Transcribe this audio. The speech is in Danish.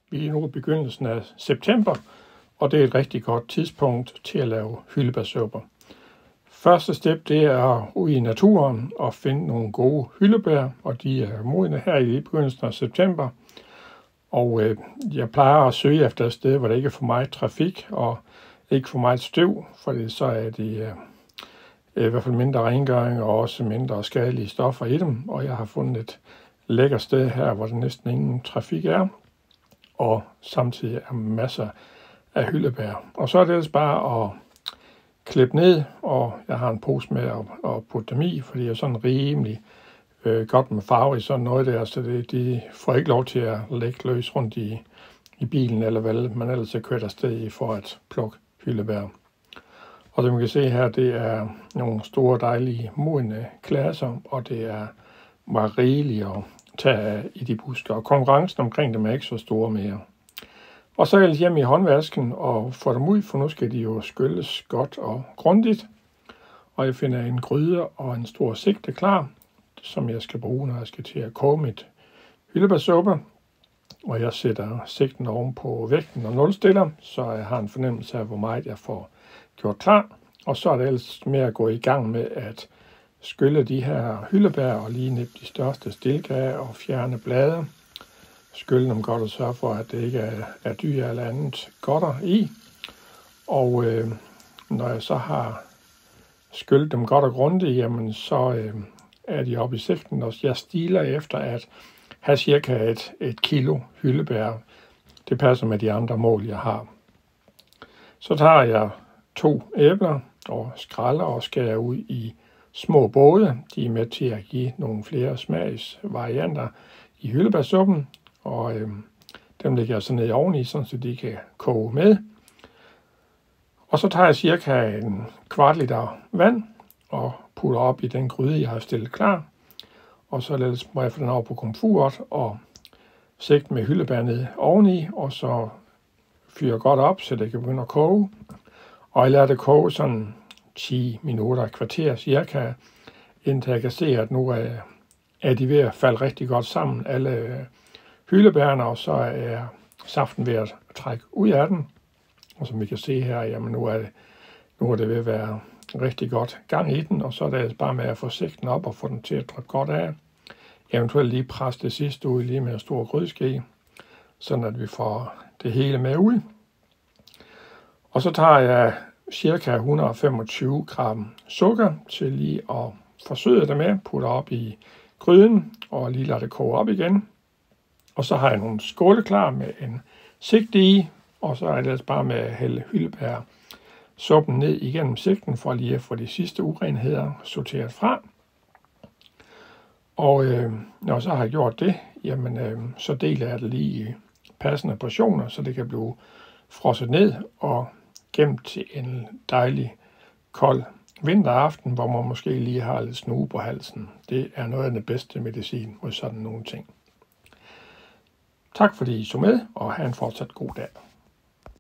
Vi er nu i begyndelsen af september, og det er et rigtig godt tidspunkt til at lave hyldebærsupper. Første step, det er ude i naturen og finde nogle gode hyldebær, og de er modne her i begyndelsen af september. Og jeg plejer at søge efter et sted, hvor der ikke er for meget trafik og ikke for meget støv, for så er det i hvert fald mindre rengøring og også mindre skadelige stoffer i dem. Og jeg har fundet et lækkert sted her, hvor der næsten ingen trafik er, og samtidig er masser af hyldebær. Og så er det ellers bare at klippe ned, og jeg har en pose med at putte dem i, fordi jeg er sådan rimelig godt med farve i sådan noget der, så de får ikke lov til at lægge løs rundt i bilen, eller hvad man ellers er kørt afsted i for at plukke hyldebær. Og som man kan se her, det er nogle store, dejlige, modne klasser, og det er meget rigeligt at tage af i de busker. Og konkurrencen omkring dem er ikke så store mere. Og så er jeg hjemme i håndvasken og får dem ud, for nu skal de jo skylles godt og grundigt. Og jeg finder en gryde og en stor sigte klar, som jeg skal bruge, når jeg skal til at koge mit hyldebærsuppe. Og jeg sætter sigten oven på vægten og nulstiller, så jeg har en fornemmelse af, hvor meget jeg får gjort klar. Og så er det ellers med at gå i gang med at skylle de her hyldebær og lige nippe de største stilke og fjerne blade. Skylle dem godt og sørge for, at det ikke er dyr eller andet godter i. Og når jeg så har skyllet dem godt og grundigt, jamen så er de oppe i sigten, og jeg stiler efter at have cirka et kilo hyldebær. Det passer med de andre mål, jeg har. Så tager jeg 2 æbler og skræller og skærer ud i små både. De er med til at give nogle flere smagsvarianter i hyldebærsuppen, og dem lægger jeg så ned oveni, så de kan koge med. Og så tager jeg cirka en kvart liter vand og putter op i den gryde, jeg har stillet klar. Og så må jeg få den over på komfuret og sigte med hyldebær ned oveni, og så fyre godt op, så det kan begynde at koge. Og jeg lader det koge sådan 10 minutter, et kvarter cirka, indtil jeg kan se, at nu er de ved at falde rigtig godt sammen, alle hyldebærene, og så er saften ved at trække ud af den. Og som vi kan se her, jamen nu er det ved at være rigtig godt gang i den, og så er det altså bare med at få sigten op og få den til at trykke godt af. Eventuelt lige presse det sidste ud lige med en stor grydeske, sådan at vi får det hele med ud. Og så tager jeg cirka 125 gram sukker til lige at forsøde det med, putter op i gryden og lige lader det koge op igen. Og så har jeg nogle skåle klar med en sigte i, og så er det altså bare med at hælde hyldebær suppen ned igennem sigten for lige at få de sidste urenheder sorteret fra. Og når jeg så har gjort det, jamen så deler jeg det lige i passende portioner, så det kan blive frosset ned og gemt til en dejlig kold vinteraften, hvor man måske lige har lidt snue på halsen. Det er noget af den bedste medicin mod sådan nogle ting. Tak fordi I så med, og have en fortsat god dag.